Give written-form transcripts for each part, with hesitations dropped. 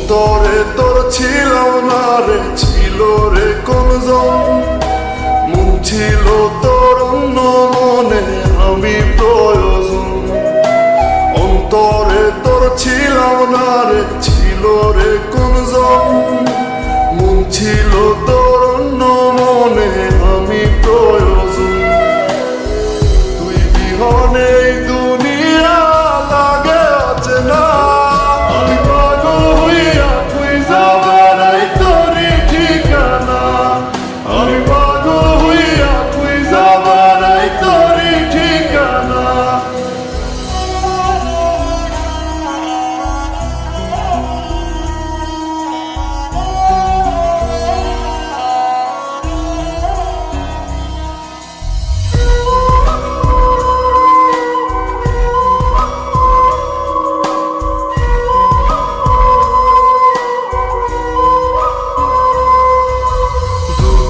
অন্তরে তোর ছিল না রে, ছিল রে কোনজন। মন ছিল তোর অন্য মনে আমি প্রয়োজন। অন্তরে তোর ছিল না রে, ছিল রে কোনজন। মন ছিল তোর অন্য মনে আমি প্রয়োজন। তুই বিহনে এই দুনিয়া লাগে অচেনা। আমি পাগল হইয়া খুঁজা বেড়াই তোরই ঠিকানা। আমি পাগল হইয়া খুঁজা বেড়াই তোরই ঠিকানা।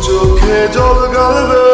চোখে জল গালবে